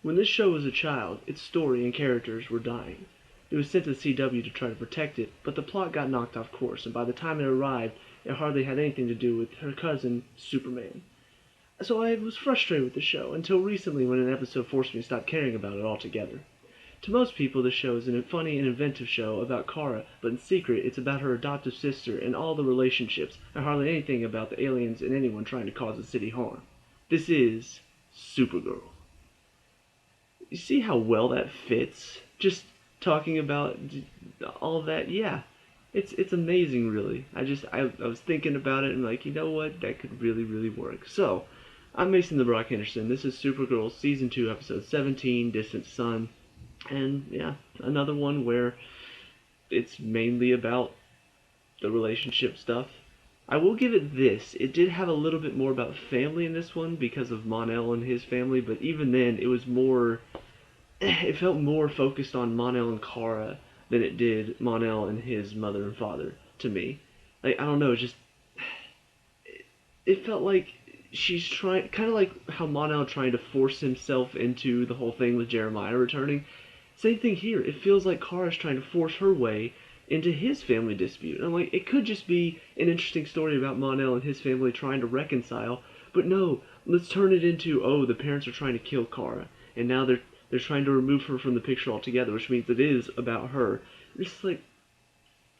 When this show was a child, its story and characters were dying. It was sent to the CW to try to protect it, but the plot got knocked off course, and by the time it arrived, it hardly had anything to do with her cousin, Superman. So I was frustrated with the show, until recently when an episode forced me to stop caring about it altogether. To most people, this show is a funny and inventive show about Kara, but in secret, it's about her adoptive sister and all the relationships, and hardly anything about the aliens and anyone trying to cause the city harm. This is Supergirl. You see how well that fits? Just talking about all that, yeah. It's amazing, really. I was thinking about it and like, you know what? That could really, really work. So, I'm Mason the Brock Henderson. This is Supergirl Season 2, Episode 17, Distant Sun. And, yeah, another one where it's mainly about the relationship stuff. I will give it this. It did have a little bit more about family in this one because of Mon-El and his family, but even then, it was more... It felt more focused on Mon-El and Kara than it did Mon-El and his mother and father, to me. Like, I don't know, it felt like she's trying... Kind of like how Mon-El trying to force himself into the whole thing with Jeremiah returning. Same thing here. It feels like Kara's trying to force her way into his family dispute. And I'm like, it could just be an interesting story about Mon-El and his family trying to reconcile, but no, let's turn it into, oh, the parents are trying to kill Kara, and now they're trying to remove her from the picture altogether, which means it is about her. It's like,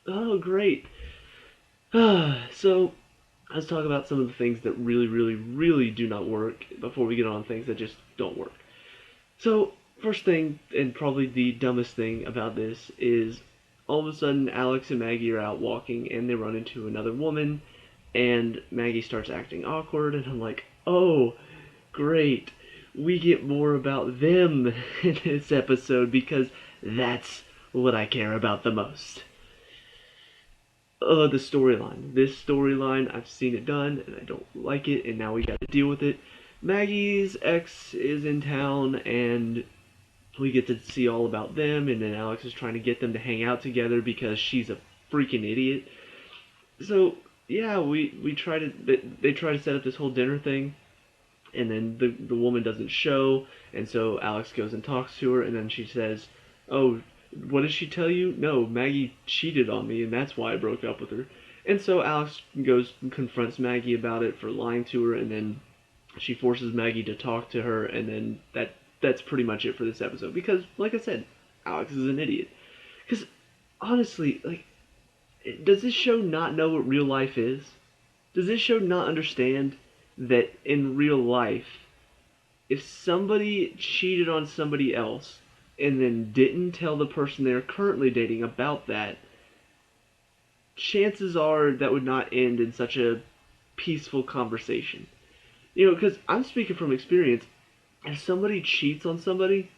oh, great. So, let's talk about some of the things that really, really, really do not work before we get on things that just don't work. So, first thing, and probably the dumbest thing about this, is all of a sudden Alex and Maggie are out walking and they run into another woman and Maggie starts acting awkward and I'm like, oh, great. We get more about them in this episode because that's what I care about the most. The storyline. This storyline, I've seen it done and I don't like it and now we gotta deal with it. Maggie's ex is in town and we get to see all about them, and then Alex is trying to get them to hang out together because she's a freaking idiot. So, yeah, we try to... They try to set up this whole dinner thing, and then the woman doesn't show, and so Alex goes and talks to her, and then she says, oh, what did she tell you? No, Maggie cheated on me, and that's why I broke up with her. And so Alex goes and confronts Maggie about it for lying to her, and then she forces Maggie to talk to her, and then that's pretty much it for this episode. Because, like I said, Alex is an idiot. Because, honestly, like, does this show not know what real life is? Does this show not understand that in real life, if somebody cheated on somebody else and then didn't tell the person they're currently dating about that, chances are that would not end in such a peaceful conversation. You know, because I'm speaking from experience. If somebody cheats on somebody,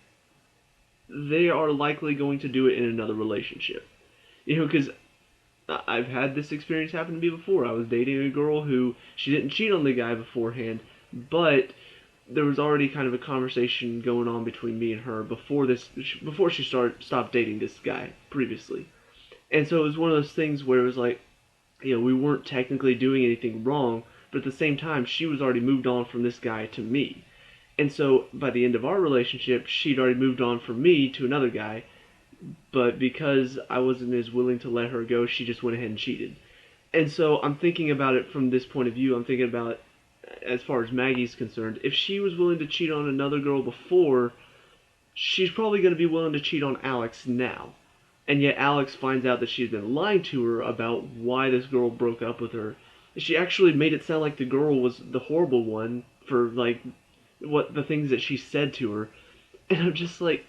they are likely going to do it in another relationship. You know, because I've had this experience happen to me before. I was dating a girl who, she didn't cheat on the guy beforehand, but there was already kind of a conversation going on between me and her before she stopped dating this guy previously. And so it was one of those things where it was like, you know, we weren't technically doing anything wrong, but at the same time, she was already moved on from this guy to me. And so, by the end of our relationship, she'd already moved on from me to another guy, but because I wasn't as willing to let her go, she just went ahead and cheated. And so, I'm thinking about it from this point of view. I'm thinking about it as far as Maggie's concerned. If she was willing to cheat on another girl before, she's probably going to be willing to cheat on Alex now. And yet Alex finds out that she's been lying to her about why this girl broke up with her. She actually made it sound like the girl was the horrible one for, like, what the things that she said to her. And I'm just like,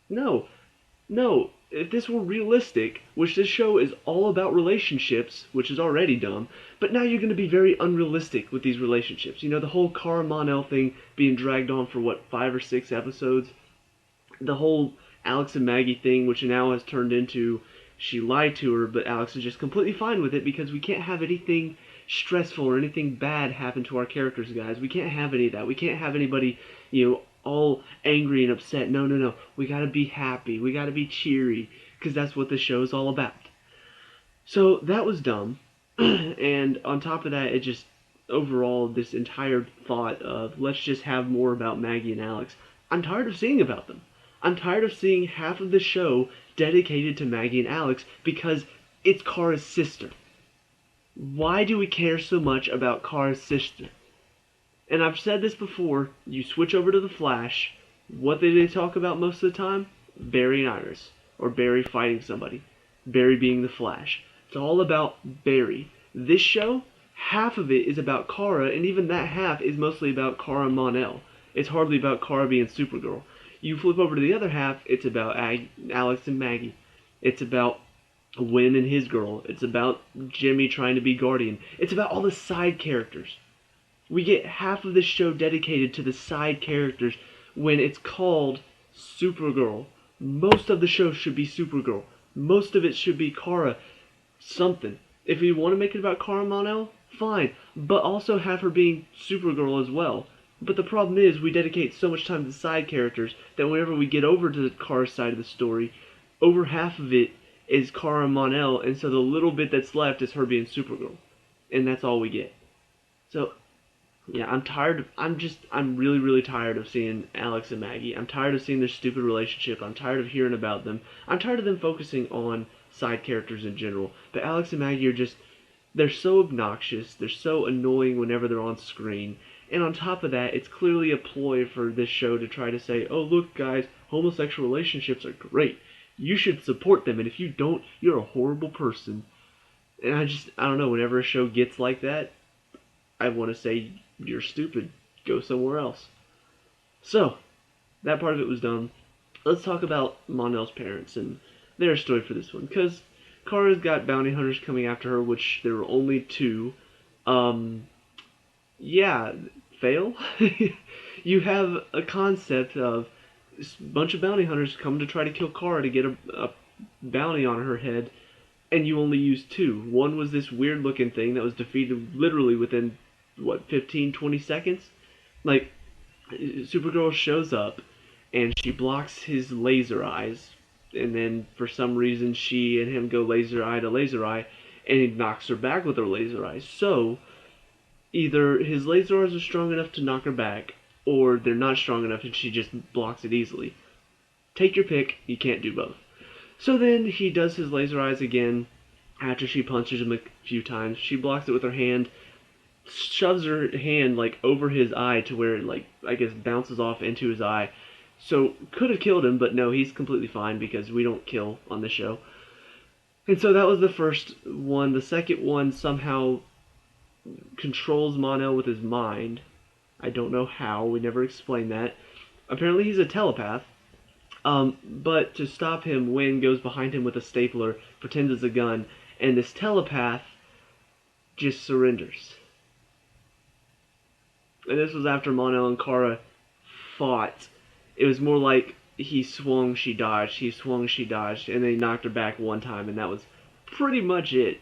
no, if this were realistic, which this show is all about relationships, which is already dumb, but now you're going to be very unrealistic with these relationships. You know, the whole Kara Mon-El thing being dragged on for, what, 5 or 6 episodes? The whole Alex and Maggie thing, which now has turned into she lied to her, but Alex is just completely fine with it because we can't have anything stressful or anything bad happen to our characters, guys. We can't have any of that. We can't have anybody, you know, all angry and upset. No. We gotta be happy. We gotta be cheery, because that's what the show is all about. So that was dumb. And on top of that, it just, overall, this entire thought of let's just have more about Maggie and Alex. I'm tired of seeing about them. I'm tired of seeing half of the show dedicated to Maggie and Alex because it's Kara's sister. Why do we care so much about Kara's sister? And I've said this before, you switch over to The Flash, what do they talk about most of the time? Barry and Iris. Or Barry fighting somebody. Barry being the Flash. It's all about Barry. This show, half of it is about Kara, and even that half is mostly about Kara and Mon-El. It's hardly about Kara being Supergirl. You flip over to the other half, it's about Alex and Maggie. It's about Win and his girl. It's about Jimmy trying to be Guardian. It's about all the side characters. We get half of this show dedicated to the side characters when it's called Supergirl. Most of the show should be Supergirl. Most of it should be Kara something. If you want to make it about Kara Mon-El, fine. But also have her being Supergirl as well. But the problem is we dedicate so much time to the side characters that whenever we get over to the Kara side of the story, over half of it is Kara Mon-El, and so the little bit that's left is her being Supergirl. And that's all we get. So, yeah, I'm really, really tired of seeing Alex and Maggie. I'm tired of seeing their stupid relationship. I'm tired of hearing about them. I'm tired of them focusing on side characters in general. But Alex and Maggie are they're so obnoxious. They're so annoying whenever they're on screen. And on top of that, it's clearly a ploy for this show to try to say, oh, look, guys, homosexual relationships are great. You should support them, and if you don't, you're a horrible person. And I don't know, whenever a show gets like that, I want to say, you're stupid. Go somewhere else. So, that part of it was done. Let's talk about Mon-El's parents and their story for this one. Because Kara's got bounty hunters coming after her, which there were only two. Yeah, fail? You have a concept of a bunch of bounty hunters come to try to kill Kara to get a bounty on her head, and you only use two. One was this weird looking thing that was defeated literally within, 15, 20 seconds? Like, Supergirl shows up, and she blocks his laser eyes, and then for some reason she and him go laser eye to laser eye, and he knocks her back with her laser eyes. So, either his laser eyes are strong enough to knock her back, or they're not strong enough and she just blocks it easily. Take your pick, you can't do both. So then he does his laser eyes again after she punches him a few times. She blocks it with her hand, shoves her hand over his eye to where it I guess bounces off into his eye. So could have killed him, but no, he's completely fine because we don't kill on the show. And so that was the first one. The second one somehow controls Mon-El with his mind. I don't know how. We never explained that. Apparently he's a telepath. But to stop him, Wynn goes behind him with a stapler, pretends it's a gun, and this telepath just surrenders. And this was after Mon-El and Kara fought. It was more like he swung, she dodged, he swung, she dodged, and then he knocked her back one time, and that was pretty much it.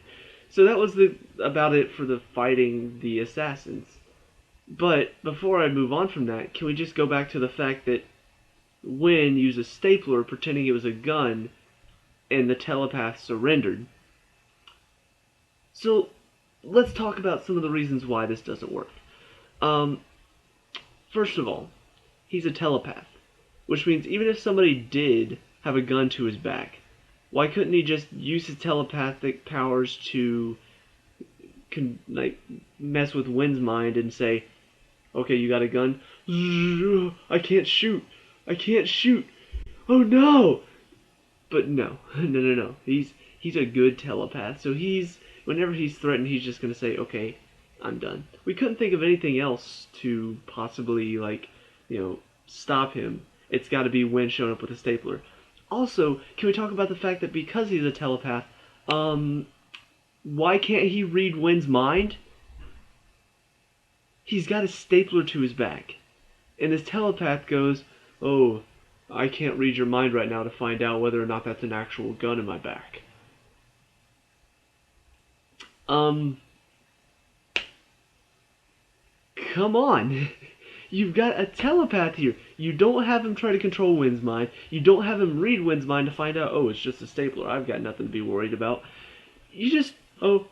So that was about it for the fighting the assassins. But before I move on from that, can we just go back to the fact that Wynn used a stapler pretending it was a gun, and the telepath surrendered? So let's talk about some of the reasons why this doesn't work. First of all, he's a telepath, which means even if somebody did have a gun to his back, why couldn't he just use his telepathic powers to mess with Wynn's mind and say, okay, you got a gun? I can't shoot. I can't shoot. Oh no! But no. No. He's a good telepath. So whenever he's threatened, he's just gonna say, okay, I'm done. We couldn't think of anything else to possibly, stop him. It's gotta be Wynn showing up with a stapler. Also, can we talk about the fact that because he's a telepath, why can't he read Wynn's mind? He's got a stapler to his back. And this telepath goes, oh, I can't read your mind right now to find out whether or not that's an actual gun in my back. Come on. You've got a telepath here. You don't have him try to control Wynn's mind. You don't have him read Wynn's mind to find out, oh, it's just a stapler. I've got nothing to be worried about. You just, oh,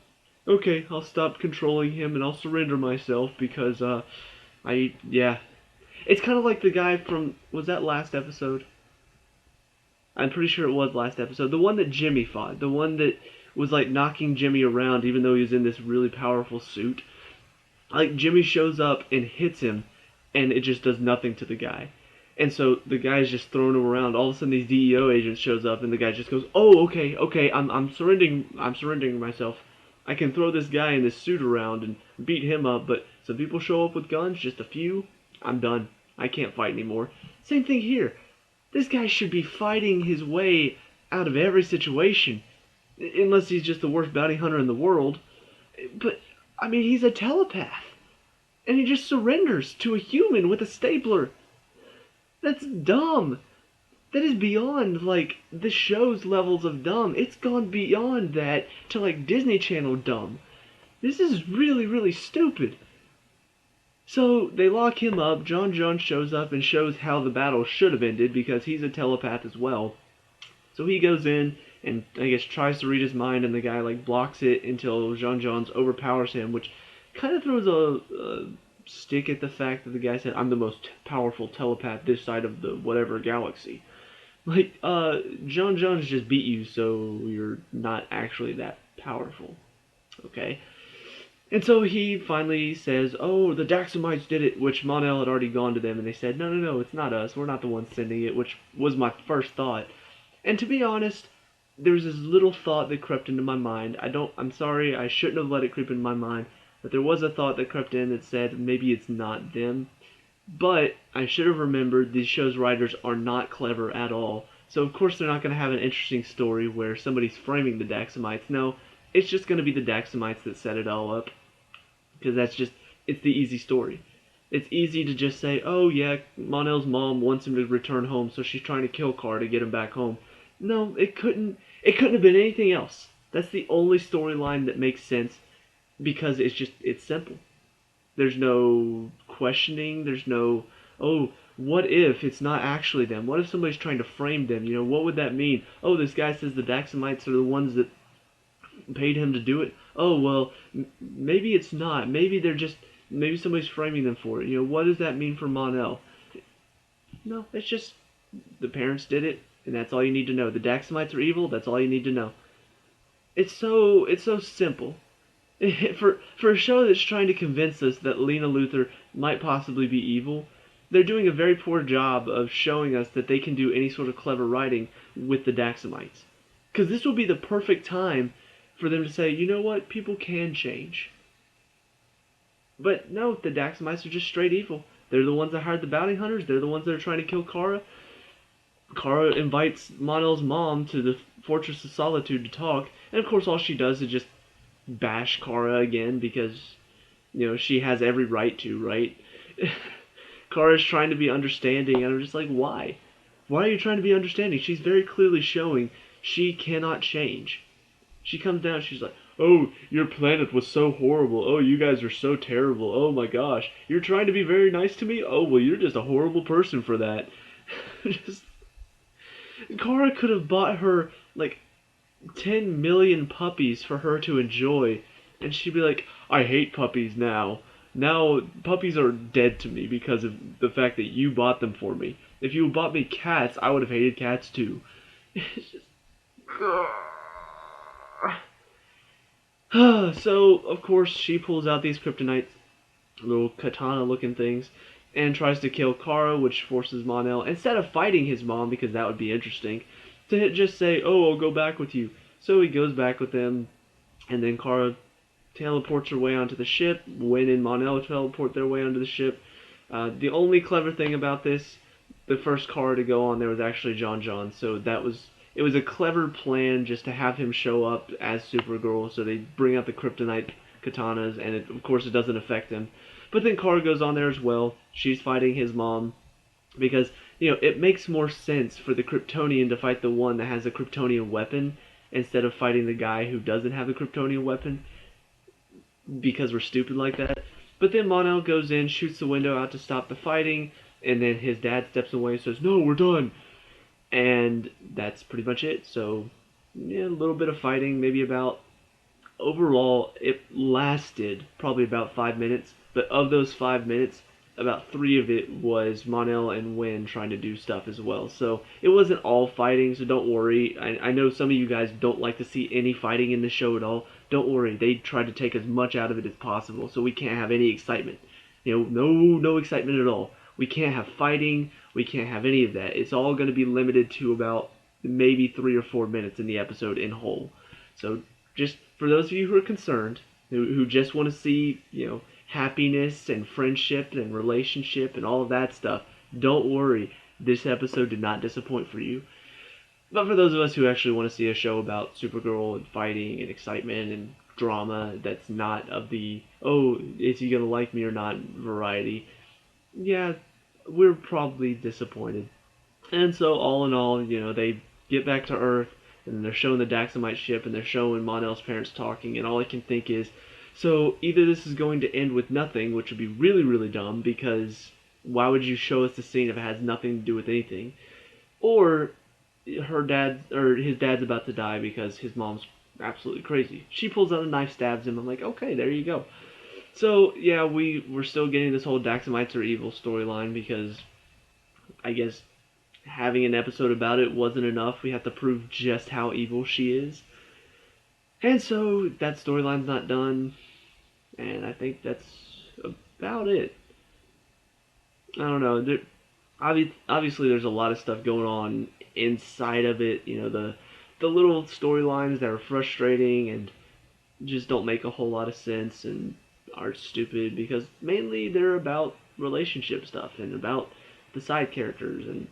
okay, I'll stop controlling him and I'll surrender myself because, yeah. It's kind of like the guy from, was that last episode? I'm pretty sure it was last episode. The one that Jimmy fought. The one that was like knocking Jimmy around even though he was in this really powerful suit. Like Jimmy shows up and hits him and it just does nothing to the guy. And so the guy's just throwing him around. All of a sudden these DEO agents shows up and the guy just goes, "Oh, okay, okay, I'm surrendering myself. I can throw this guy in this suit around and beat him up, but some people show up with guns, just a few. I'm done. I can't fight anymore." Same thing here. This guy should be fighting his way out of every situation, unless he's just the worst bounty hunter in the world. But, I mean, he's a telepath, and he just surrenders to a human with a stapler. That's dumb. That is beyond, like, the show's levels of dumb. It's gone beyond that to, like, Disney Channel dumb. This is really, really stupid. So they lock him up. John shows up and shows how the battle should have ended because he's a telepath as well. So he goes in and I guess tries to read his mind, and the guy like blocks it until John overpowers him, which kind of throws a stick at the fact that the guy said, "I'm the most powerful telepath this side of the whatever galaxy." Like, John's just beat you, so you're not actually that powerful. Okay? And so he finally says, "Oh, the Daxamites did it," which Mon-El had already gone to them, and they said, "No, no, no, it's not us. We're not the ones sending it," which was my first thought. And to be honest, there was this little thought that crept into my mind. I'm sorry, I shouldn't have let it creep into my mind, but there was a thought that crept in that said, maybe it's not them. But I should have remembered these show's writers are not clever at all. So of course they're not going to have an interesting story where somebody's framing the Daxamites. No, it's just going to be the Daxamites that set it all up. Because it's the easy story. It's easy to just say, "Oh yeah, Mon-El's mom wants him to return home, so she's trying to kill Kara to get him back home." No, it couldn't have been anything else. That's the only storyline that makes sense because it's simple. There's no questioning, there's no, "Oh, what if it's not actually them? What if somebody's trying to frame them? You know, what would that mean? Oh, this guy says the Daxamites are the ones that paid him to do it. Oh, well, maybe it's not. Maybe somebody's framing them for it. You know, what does that mean for Mon-El?" No, it's just the parents did it, and that's all you need to know. The Daxamites are evil. That's all you need to know. It's so simple. For a show that's trying to convince us that Lena Luthor might possibly be evil, they're doing a very poor job of showing us that they can do any sort of clever writing with the Daxamites. Because this will be the perfect time for them to say, "You know what, people can change." But no, the Daxamites are just straight evil. They're the ones that hired the bounty hunters. They're the ones that are trying to kill Kara. Kara invites Mon-El's mom to the Fortress of Solitude to talk, and of course all she does is just bash Kara again because, you know, she has every right to, right? Kara's trying to be understanding, and I'm just like, why? Why are you trying to be understanding? She's very clearly showing she cannot change. She comes down, she's like, "Oh, your planet was so horrible. Oh, you guys are so terrible. Oh my gosh. You're trying to be very nice to me? Oh, well, you're just a horrible person for that." Just, Kara could have bought her, like, 10 million puppies for her to enjoy, and she'd be like, "I hate puppies now. Now, puppies are dead to me because of the fact that you bought them for me. If you bought me cats, I would have hated cats too." It's just... So, of course, she pulls out these kryptonite little katana-looking things and tries to kill Kara, which forces Mon-El, instead of fighting his mom, because that would be interesting, to just say, "Oh, I'll go back with you." So he goes back with them, and then Kara teleports her way onto the ship. Wynn and Mon-El teleport their way onto the ship. The only clever thing about this, the first Kara to go on there was actually John, so it was a clever plan just to have him show up as Supergirl, so they bring out the kryptonite katanas, and of course it doesn't affect him. But then Kara goes on there as well. She's fighting his mom, because, you know, it makes more sense for the Kryptonian to fight the one that has a Kryptonian weapon instead of fighting the guy who doesn't have the Kryptonian weapon, because we're stupid like that. But then Mon-El goes in, shoots the window out to stop the fighting, and then his dad steps away and says, "No, we're done." And that's pretty much it. So, yeah, a little bit of fighting, maybe about... Overall, it lasted probably about 5 minutes, but of those 5 minutes, about 3 of it was Mon-El and Win trying to do stuff as well. So it wasn't all fighting, so don't worry. I know some of you guys don't like to see any fighting in the show at all. Don't worry, they tried to take as much out of it as possible, so we can't have any excitement. No excitement at all. We can't have fighting, we can't have any of that. It's all going to be limited to about maybe 3 or 4 minutes in the episode in whole. So just for those of you who are concerned, who just want to see, happiness and friendship and relationship and all of that stuff, don't worry. This episode did not disappoint for you. But for those of us who actually want to see a show about Supergirl and fighting and excitement and drama that's not of the, oh, is he going to like me or not variety, yeah, we're probably disappointed. And so all in all, they get back to Earth, and they're showing the Daxamite ship, and they're showing Mon-El's parents talking, and all I can think is, so either this is going to end with nothing, which would be really, really dumb, because why would you show us the scene if it has nothing to do with anything? Or his dad's about to die because his mom's absolutely crazy. She pulls out a knife, stabs him. I'm like, okay, there you go. So yeah, we're still getting this whole Daxamites are evil storyline because I guess having an episode about it wasn't enough. We have to prove just how evil she is. And so that storyline's not done, and I think that's about it. I don't know. Obviously, there's a lot of stuff going on inside of it. The little storylines that are frustrating and just don't make a whole lot of sense and are stupid because mainly they're about relationship stuff and about the side characters and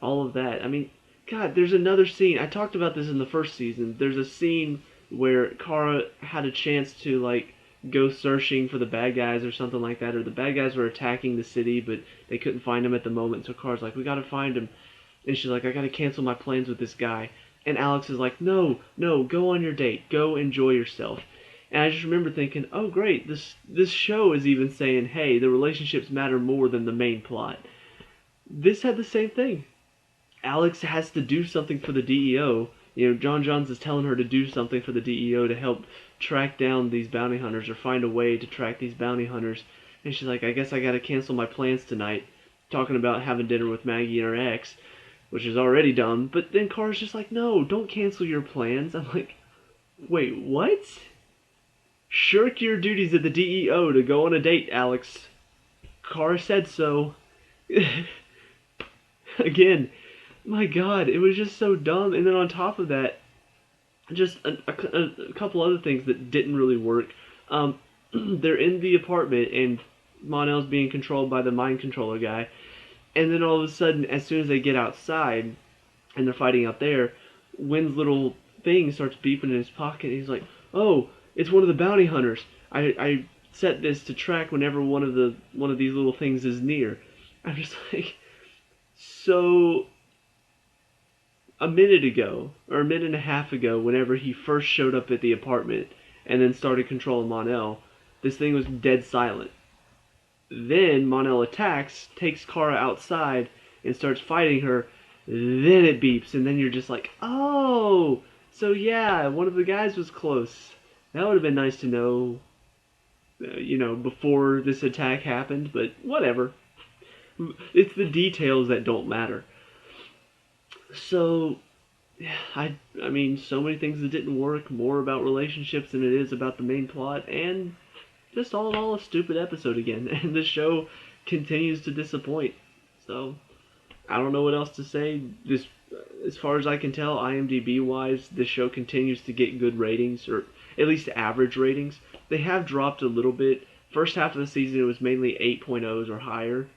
all of that. I mean, God, there's another scene. I talked about this in the first season. There's a scene where Kara had a chance to go searching for the bad guys or something like that, or the bad guys were attacking the city, but they couldn't find them at the moment. So Kara's like, "We gotta find him," and she's like, "I gotta cancel my plans with this guy." And Alex is like, "No, go on your date, go enjoy yourself." And I just remember thinking, "Oh great, this show is even saying, hey, the relationships matter more than the main plot." This had the same thing. Alex has to do something for the DEO. John Johns is telling her to do something for the DEO to help track down these bounty hunters or find a way to track these bounty hunters. And she's like, I guess I gotta cancel my plans tonight. Talking about having dinner with Maggie and her ex, which is already dumb. But then Kara's just like, no, don't cancel your plans. I'm like, wait, what? Shirk your duties at the DEO to go on a date, Alex. Kara said so. Again, my God, it was just so dumb. And then on top of that, just a couple other things that didn't really work. They're in the apartment, and Mon-El's being controlled by the mind controller guy. And then all of a sudden, as soon as they get outside, and they're fighting out there, Wynn's little thing starts beeping in his pocket. And he's like, "Oh, it's one of the bounty hunters. I set this to track whenever one of these little things is near." I'm just like, so a minute ago, or a minute and a half ago, whenever he first showed up at the apartment and then started controlling Mon-El, this thing was dead silent. Then Mon-El attacks, takes Kara outside, and starts fighting her. Then it beeps, and then you're just like, oh, so yeah, one of the guys was close. That would have been nice to know, before this attack happened, but whatever. It's the details that don't matter. So, I mean, so many things that didn't work, more about relationships than it is about the main plot, and just all in all a stupid episode again. And the show continues to disappoint. So, I don't know what else to say. This, as far as I can tell, IMDb-wise, this show continues to get good ratings, or at least average ratings. They have dropped a little bit. First half of the season, it was mainly 8.0s or higher,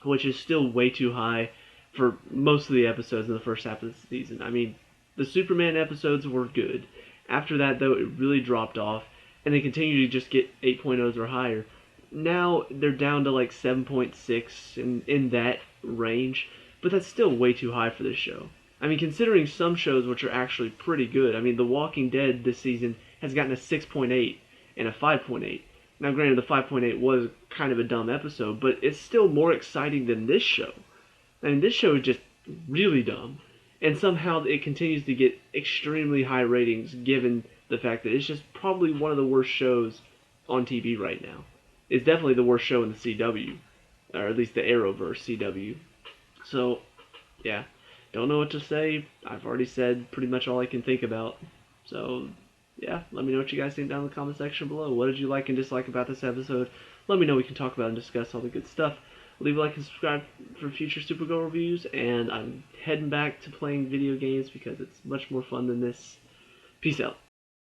which is still way too high for most of the episodes in the first half of the season. I mean, the Superman episodes were good. After that, though, it really dropped off, and they continue to just get 8.0s or higher. Now, they're down to 7.6 in that range, but that's still way too high for this show. I mean, considering some shows which are actually pretty good. I mean, The Walking Dead this season has gotten a 6.8 and a 5.8. Now, granted, the 5.8 was kind of a dumb episode, but it's still more exciting than this show. I mean, this show is just really dumb. And somehow it continues to get extremely high ratings given the fact that it's just probably one of the worst shows on TV right now. It's definitely the worst show in the CW. or at least the Arrowverse CW. So, yeah, don't know what to say. I've already said pretty much all I can think about. So, yeah, let me know what you guys think down in the comment section below. What did you like and dislike about this episode? Let me know. We can talk about and discuss all the good stuff. Leave a like and subscribe for future Supergirl reviews. And I'm heading back to playing video games because it's much more fun than this. Peace out.